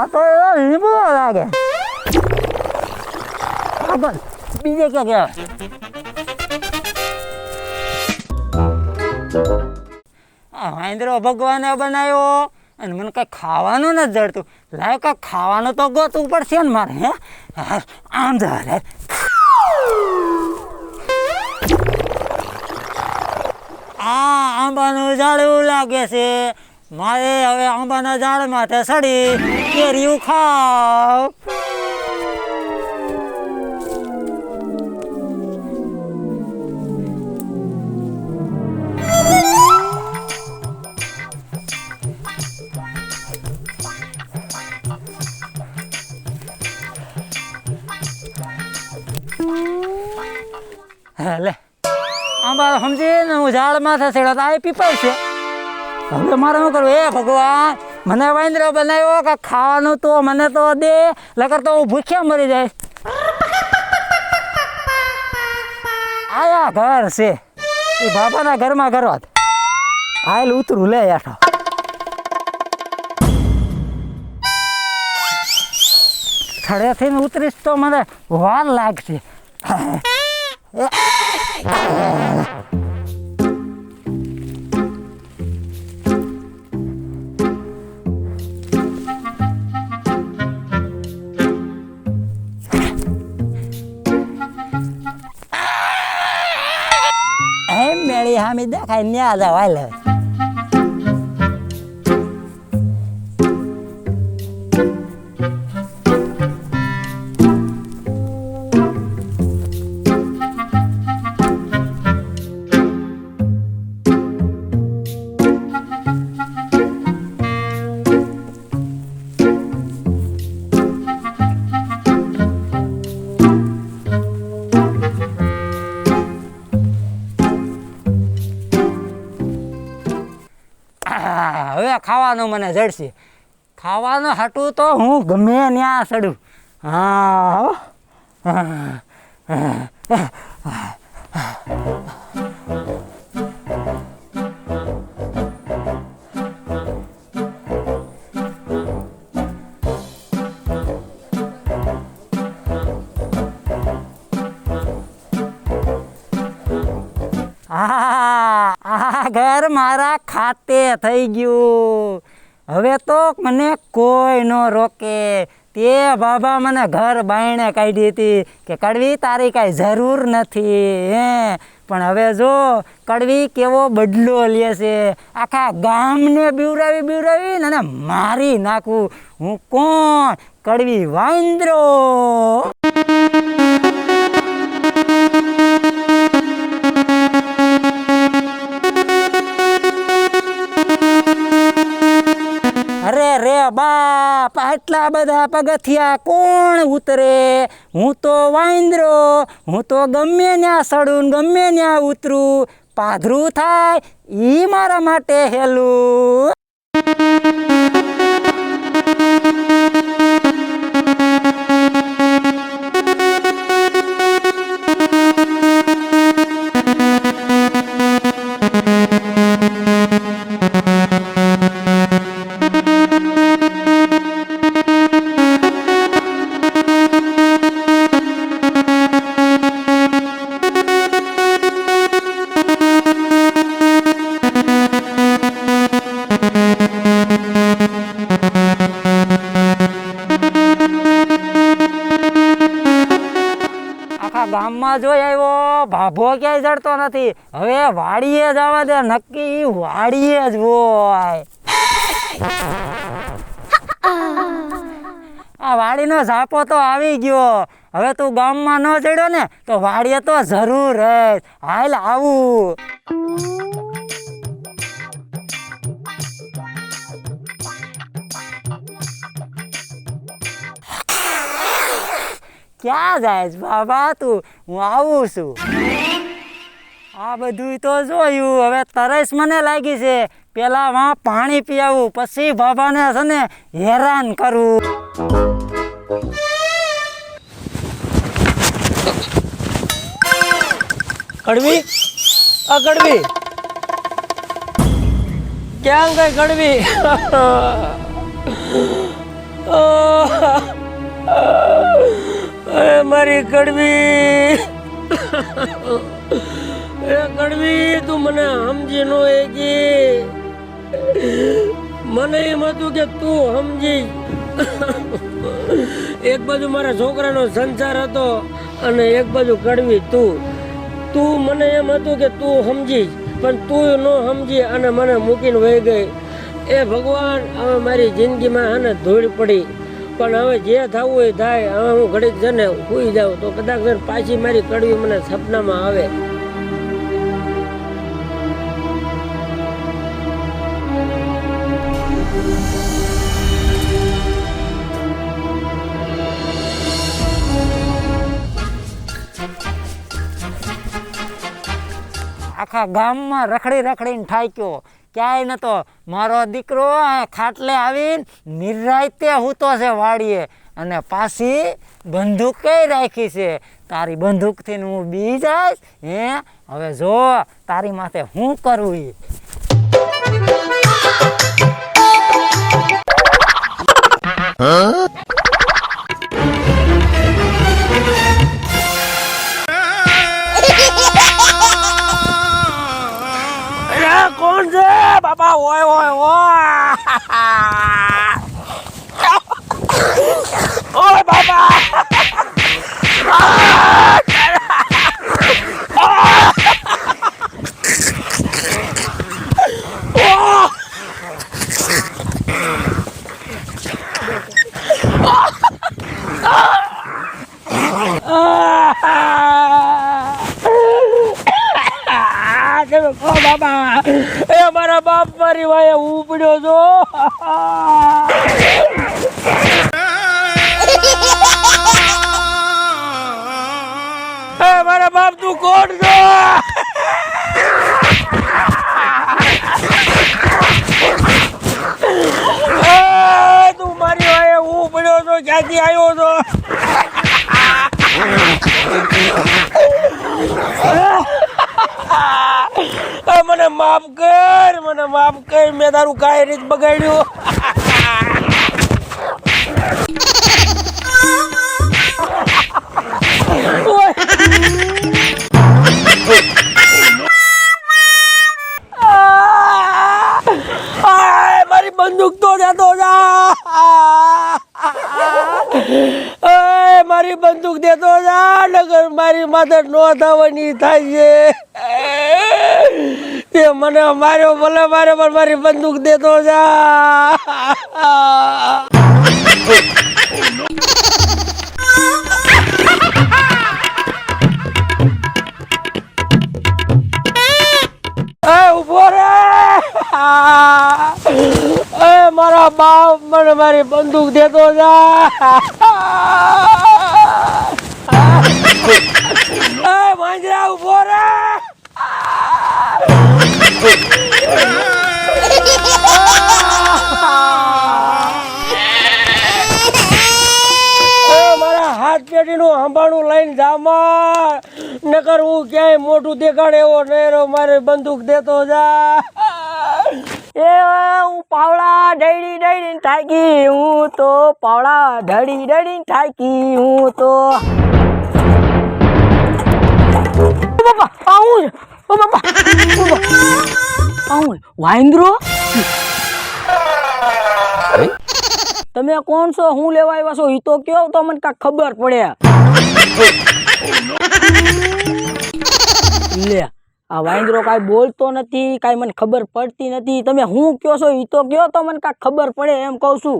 આ તો એવો લીંબુ લાગે. બસ બીજે ક્યાં કહેવાય? આ વાંદરો ભગવાને બનાવ્યો અને મને કઈ ખાવાનું નથી જડતું. લાવ કઈ ખાવાનું તો ગોતવું પડશે ને મારે. હે આમ જા. આ આંબાનું ઝાડ એવું લાગે છે. મારે હવે આંબાના ઝાડ માથે સડી કેરીયું ખાવ. લે આંબા સમજીને હું ઝાડ માથે ચડ્યો તો આ પીપાય છે. હવે મારે શું કરવું? એ ભગવાન, મને વાંદરો બનાવ્યો કે ખાવાનું તો મને તો દે, લગર તો હું ભૂખ્યા મરી જાય. આયા ઘર છે એ બાપાના ઘરમાં ઘર વાત. હાલ ઉતરું લે યાઠો. થડેથી ઉતરીશ તો મને વાર લાગશે. મેળી હામી દેખાય ન્યા જાવ. હાલ હવે ખાવાનું મને જડશે. ખાવાનું હાટું તો હું ગમે ત્યાં ચડું. હા આ ઘર મારા ખાતે થઈ ગયું. હવે તો મને કોઈ ન રોકે. તે બાબા મને ઘર બાયણે કાઢી હતી કે કડવી તારી કાંઈ જરૂર નથી. હે પણ હવે જો કડવી કેવો બદલો લે છે. આખા ગામને બીવરાવી ને મારી નાખું. હું કોણ? કડવી વાંદરો. અરે રે બાપ, આટલા બધા પગથિયા કોણ ઉતરે? હું તો વાંદરો. હું તો ગમે ત્યાં સડું ગમે ત્યાં ઉતરું. પાધરું થાય ઈ મારા માટે હેલું. ગામમાં જોઈ આવ્યો, ભાભો ક્યાંય જડતો નથી. હવે વાડીએ જવા દે, નક્કી વાડીએ જ હોય. આ વાડીનો ઝાપો તો આવી ગયો. હવે તું ગામમાં ન ચડ્યો ને તો વાડીએ તો જરૂર હે. હાલ આવું. ક્યાં જાય બાબા તું? હું આવું છું. આ બધું તો જોયું. હવે તરસ મને લાગી છે. પેલા વાં પાણી પીવું, પછી બાબાને છે ને હેરાન કરું. કડવી, આ કડવી ક્યાં ગઈ? કડવી મારી કડવી, એ કડવી તું મને સમજી નો એકી. મને એમ હતું કે તું સમજી. એક બાજુ મારા છોકરાનો સંસાર હતો અને એક બાજુ કડવી તું મને એમ હતું કે તું સમજી, પણ તું ન સમજી અને મને મૂકીને વહી ગઈ. એ ભગવાન, હવે મારી જિંદગીમાં આને ધૂળ પડી, પણ હવે જે થવું એ થાય. હવે હું ઘડીક છે ને સૂઈ જાઉં તો કદાચ પાછી મારી કડવી મને સપનામાં આવે. આખા ગામમાં રખડી રખડીને ઠાક્યો, ક્યાંય નતો. મારો દીકરો ખાટલે આવીને નિરાયતે હૂતો છે વાડીએ, અને પાછી બંદૂક કઈ રાખી છે. તારી બંદૂકથી હું બી જઈશ. હવે જો તારી માથે શું કરવું એ. કોણ છે બાપા? ઓય ઓય ઓય, ઓય બાપા. બાબા, એ મારા બાપ મારી વાય ઉપડ્યો છો. મારા બાપ તું કોણ છો? તું મારી વાય ઉપડ્યો છો, ક્યાંથી આવ્યો છો? મને માફ કર, મને માફ કર. મેં તારું કાંઈ રીત બગાડ્યું. મારી બંદૂક તો દેતો જા. મારી બંદૂક દેતો જા, નગર મારી માથે નો થવાની થાય છે. મને માર્યો ભલે મારે, પણ મારી બંદૂક દેતો જા. ઉભો રે. મારા બાપ મને મારી બંદૂક દેતો જા. માંજરા ઉભો રે. મારા હાથ પેટીનું હંભાણું લઈને જામા, નકર હું ક્યાંય મોટું દેખાડે એવો નહેરો મારે બંદૂક દેતો જા. હું પાવડા ઢળી ઢળીને થાકી, હું તો પાવડા ઢળી ઢળીને થાકી, હું તો. બાપા આવું છે. ઓ બાપા આવું વાંદરો. તમે કોણ છો? હું લેવા આવ્યા છો? ઈ તો કયો તો મને કાંઈક ખબર પડે. લે આ વાંદરો કાંઈ બોલતો નથી, કાંઈ મને ખબર પડતી નથી. તમે હું કયો છો ઈ તો કયો તો મને કાંઈક ખબર પડે, એમ કહું છું.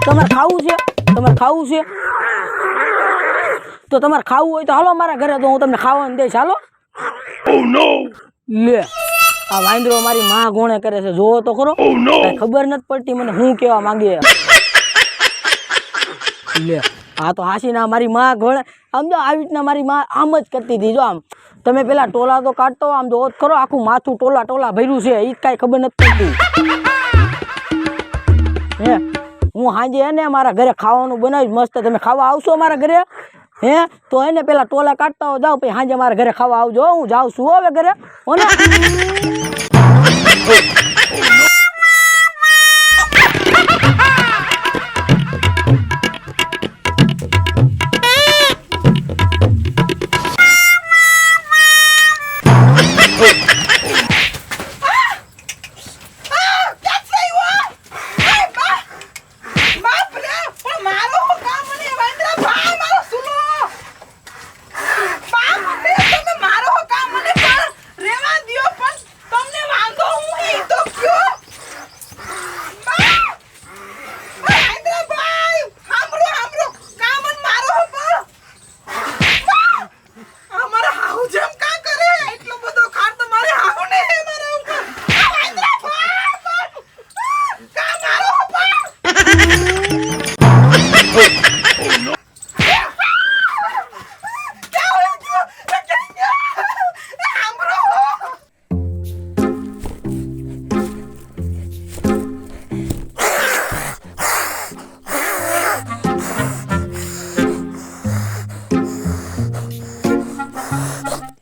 તમારે ખાવું છે? તમારે ખાવું છે તો તમારે ખાવું હોય તો હાલો મારા ઘરે, તો હું તમને ખાવાનું દઈશ. હાલો. લે આ વાંદરો મારી માં ગોણે કરે છે, જોવો તો ખરો. કાંઈ ખબર નથી પડતી મને હું કેવા માંગે. લે આ તો હાસીના મારી માં ગોણે. આમ જો આવી રીતના મારી માં આમ જ કરતી હતી. જો આમ તમે પેલા ટોલા તો કાઢતો, આમ જો ખરો આખું માથું ટોલા ટોલા ભર્યું છે, એ કાંઈ ખબર નથી પડતી. હે હું સાંજે હે ને મારા ઘરે ખાવાનું બનાવીશ મસ્ત. તમે ખાવા આવશો મારા ઘરે? હે તો એને પેલા ટોલા કાઢતા હો જાઓ, પછી સાંજે મારા ઘરે ખાવા આવજો. હું જાઉં છું હવે ઘરે. હો ને.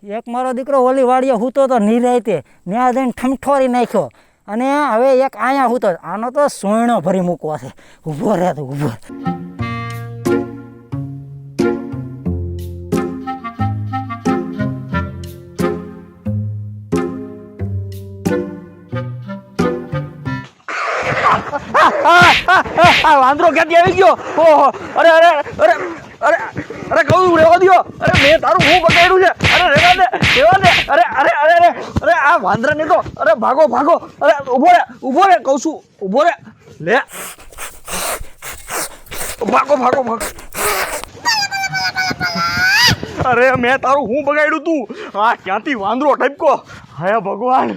એક મારો દીકરો ઓલી વાડીએ હૂતો તો નિરાયતે ત્યાં જઈને ઠમઠોરી નાખ્યો અને હવે એક અહીંયા હૂતો આનો તો સોયણો ભરી મૂકવો છે. ઊભો રહે તો ઊભો. વાંદરો ક્યાંથી આવી ગયો? ઓહો, અરે અરે અરે અરે અરે કહું રેવા દો. અરે મેં તારું હું બગાડ્યું છે? અરે રેવા દે. અરે અરે અરે અરે અરે આ વાંદરાને તો અરે ભાગો ભાગો. અરે ઊભો રે કહું છું, ઊભો રે. લે ભાગો ભાગો ભાગો. અરે મેં તારું હું બગાડ્યું તું? આ ક્યાંથી વાંદરો ટપકો? હે ભગવાન,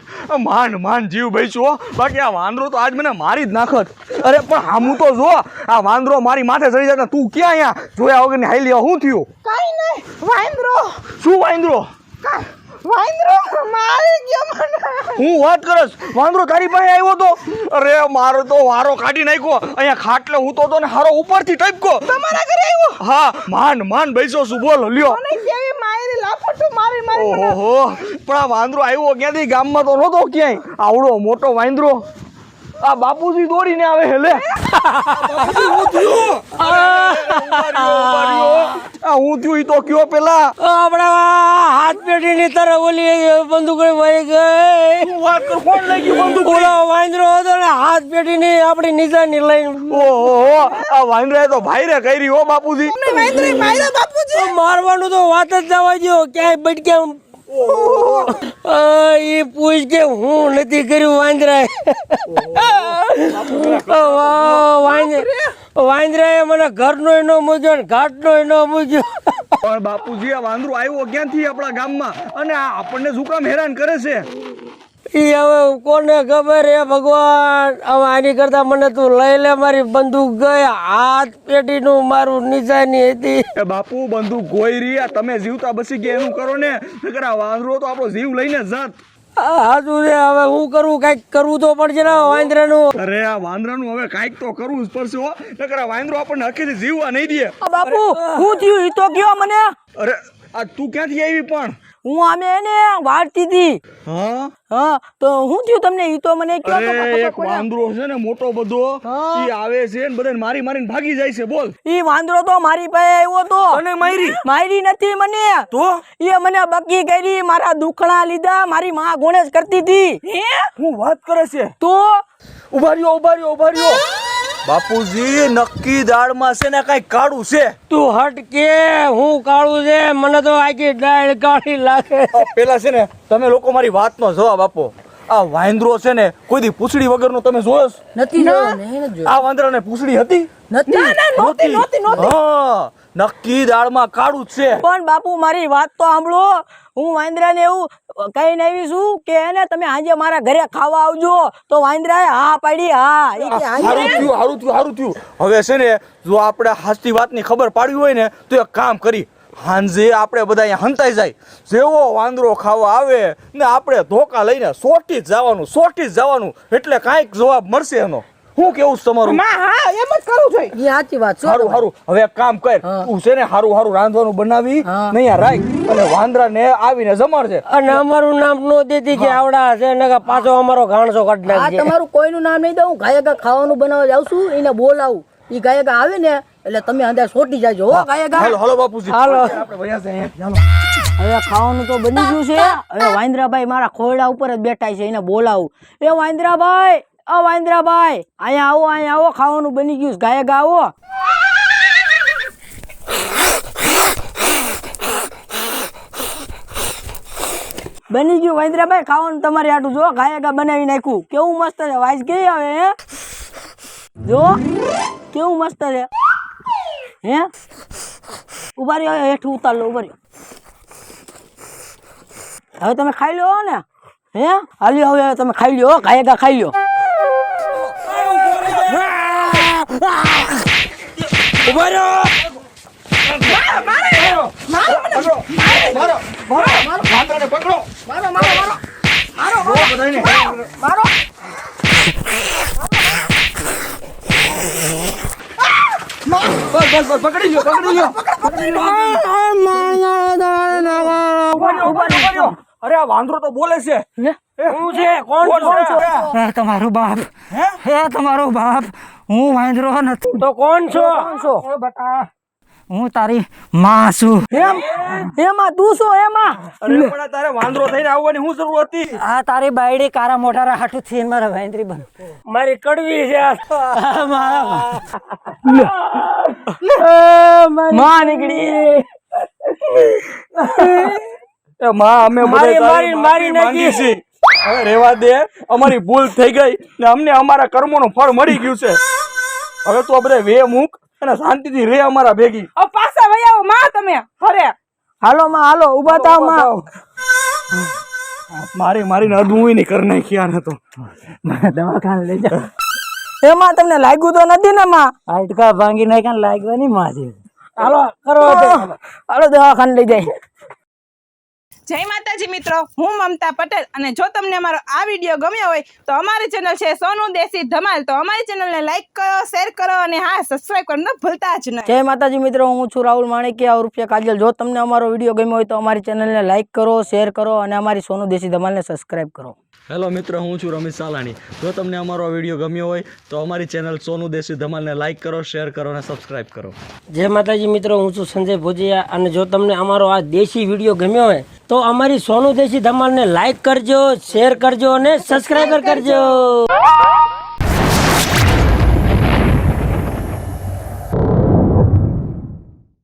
માંડ જીવ બચ્યો. બાકી આ વાંદરો તો આજ મને મારી જ નાખત. અરે પણ હામું તો જો, આ વાંદરો મારી માથે ચડી જાય. તું ક્યાં અહીંયા જોયા વગર ની હાઈ શું થયું? કઈ નહીં, વાંદરો શું વાંદરો? વાંદરો મારી ગયો મને. હું વાત કરસ? વાંદરો તારી પાસે આવ્યો તો? અરે મારો તો વારો કાઢી નાખ્યો. અહીંયા ખાટલે હું તો ને હારો ઉપરથી ટપકો. તમારા ઘરે આવ્યો? હા, માંડ બેસો છું. બોલ લ્યો. મને કેવી મારી લાફટું મારી મને. ઓહો, પણ આ વાંદરો આવ્યો ક્યાંથી? ગામમાં તો નહોતો ક્યાંય. આવડો મોટો વાંદરો. આ બાપુજી દોડીને આવે હેલે. હું થયું ઈ તો કયો પેલા. આપણા હાથ પેઢીની તરફ ઓલી બંદૂક વહી ગઈ. શું વાત કર? કોણ લઈ ગયું બંદૂક? ઓલો વાંદરો હતો ને હાથ પેઢીની આપણી નિશાની લઈને. ઓહો, આ વાંદરાએ તો ભાઈરે કરી હો બાપુજી. વાંદરો માર્યો બાપુજી. મારવાનું તો વાત જ જવા દો. ક્યાંય બટક્યા એ પૂછ કે હું નથી કર્યું વાંદરાએ. વાંદરાએ મને ઘરનો ન મૂક્યો ને ઘાટનો ન મૂક્યો. પણ બાપુજી, આ વાંદરો આવ્યો ક્યાંથી આપણા ગામમાં અને આ આપણને શું કામ હેરાન કરે છે? એ હવે કોને ખબર હે ભગવાન. હવે આની કરતા મને તું લઈ લે. મારી બંદૂક ગઈ. હાથ પેટીનું મારું નિશાની હતી. એ બાપુ, બંદૂક ગોઈ રહી. તમે જીવતા બસી ગયા એનું કરો ને. નકર આ વાંદરો તો આપણો જીવ લઈને જાત. હાચું છે. હવે હું કરું? કઈક કરવું તો પડશે ને વાંદરાનું. અરે આ વાંદરાનું હવે કાંઈક તો કરવું જ પડશે હો. નકર આ વાંદરો આપણને હકેથી જીવવા નહીં દે. બાપુ હું થયું ઈ તો કયો મને. અરે આ તું ક્યાંથી આવી પણ? હું આમે એને વાળતી હતી. હા, હા, તો હું થયું તમને ઈ તો મને કયો તો અરે ખબર એક પડે. વાંદરો છે ને મોટો બધો, ઈ આવે છે ને બધાને મારીને ભાગી જાય છે. બોલ. ઈ વાંદરો તો મારી પાસે આવ્યો તો. અને મારી? મારી નથી મને. તો એ મને બકી કરી, મારા દુખણા લીધા, મારી માં ગોણેશ કરતી હતી. હું વાત કરે છે? તો ઉભા રહ્યો. બાપુજી, નક્કી દાળમાં છે ને કઈ કાળું છે. તું હટ કે હું કાળું છે? મને તો આખી ડાળ કાળી લાગે. પેલા છે ને તમે લોકો મારી વાતનો જવાબ આપો. આ વાંદરો છે ને કોઈ દી પૂંછડી વગરનો તમે જોયો છે? નથી આ વાંદરાને પૂંછડી હતી? નહોતી. હા, નક્કી દાળમાં કાળું જ છે. પણ બાપુ મારી વાત તો સાંભળો. હું વાંદરાને એવું કહીને આવી છું કે એને તમે આજે મારા ઘરે ખાવા આવજો. તો વાંદરાએ હા પાડી. હા, ઈ કે હારું થયું. હવે છે ને જો આપણે હાચી વાતની ખબર પાડવી હોય ને તો એક કામ કરી. હાંજે આપણે બધા અહીંયા હંતાઈ જાય. જેવો વાંદરો ખાવા આવે ને આપણે ધોકા લઈને સોટી જ જવાનું. એટલે કાંઈક જવાબ મળશે એનો. હું કેવું છે તમારું? હા, એમ જ કરવું જોઈએ. ઈ સાચી વાત છે. હારું. હવે એક કામ કર. તું છે ને હારું રાંધવાનું બનાવી નૈયા રાખ અને વાંદરાને આવીને જમાડજે. અને અમારું નામ નો દેતી કે આવડા છે ને કે પાછો અમારો ગાણસો કાઢી આ નાખજે. તમારું કોઈનું નામ નહીં દઉં. ગાયકા ખાવાનું બનાવવા જાઉં છું, એને બોલાવું. ઈ ગાયકા આવે ને એટલે તમે અંદર સોટી જાજો. હો ગાયકા. હાલો બાપુજી. હાલો. આપણે વયા જઈએ. હવે ખાવાનું તો બની ગયું છે. હવે વાંદરાભાઈ મારા ખોરડા ઉપર જ બેઠા છે, એને બોલાવું. એ વાંદરાભાઈ, અહીંયા આવો, ખાવાનું બની ગયું છે. ગાયકા આવો. બની ગયું વાંદરાભાઈ ખાવાનું તમારે આટલું. જો ગાયકા બનાવી નાખ્યું. કેવું મસ્ત છે. વાઈસ કેવી આવે હે? જો કેવું મસ્ત છે હે. ઉભા રહ્યો, હેઠું ઉતાર લો. ઉભા રહ્યો. હવે તમે ખાઈ લો ને. હે હાલ્યો, હવે તમે ખાઈ લ્યો. ગાયકા ખાઈ લ્યો. ઉભા રહ્યો. વાંદરાને પકડો. મારો બધાને. બસ પકડી લ્યો. ઉભા અરે આ વાંદરો તો બોલે છે. હે? હું છે કોણ છો હે તમારો બાપ હે તમારો બાપ હું વાંદરો નથી તો કોણ છો એ બટા હું તારી માં છું એમાં તું શું એમાં અરે પણ આ તારે વાંદરો થઈને આવવાની શું જરૂર હતી? આ તારી બાયડી કારા મોઢારા હાટું થઈને મારા વાંદરી બન મારી કડવી છે માં નીકળી એ માં અમે મારી- બધા મારી- મારી માંગી નાખી. છીએ. હવે રેવા દે, અમારી ભૂલ થઈ ગઈ ને અમને અમારા કર્મોનું ફળ મળી ગયું છે. હવે તો આપણે વે મૂક અને શાંતિથી રે અમારા ભેગી. હવે પાછા વહી આવો માં તમે હરે હાલો માં હાલો ઉભા થાવ માં મારીને અડવું નહીં કરી નાખ્યા ને તો. દવાખાને લઈ જા એમાં તમને લાગ્યું તો નથી ને માં હાડકા ભાંગી નાખ્યા લાગવાની માં છે હાલો કરો હાલો દવાખાને લઈ જાય જય માતાજી મિત્રો, હું મમતા પટેલ અને જો તમને અમારો આ વિડીયો ગમ્યો હોય તો અમારી ચેનલ છે સોનું દેશી ધમાલ, તો અમારી ચેનલને લાઈક કરો, શેર કરો અને હા સબસ્ક્રાઇબ કરવાનું ભૂલતા જ નહીં. જય માતાજી મિત્રો, હું છું રાહુલ માણેકિયા ઉર્ફે કાજલ. જો તમને અમારો વિડીયો ગમ્યો હોય તો અમારી ચેનલને લાઈક કરો, શેર કરો અને અમારી સોનું દેશી ધમાલને સબસ્ક્રાઇબ કરો. હેલો મિત્ર, હું છું રમેશ સાલાણી. જો તમને અમારો આ વિડીયો ગમ્યો હોય તો અમારી ચેનલ સોનું દેશી ધમાલને લાઈક કરો, શેર કરો અને સબસ્ક્રાઇબ કરો. જય માતાજી મિત્રો, હું છું સંજય ભોજિયા અને જો તમને અમારો આ દેશી વિડીયો ગમ્યો હોય તો અમારી સોનું દેશી ધમાલને લાઈક કરજો, શેર કરજો અને સબસ્ક્રાઈબર કરજો.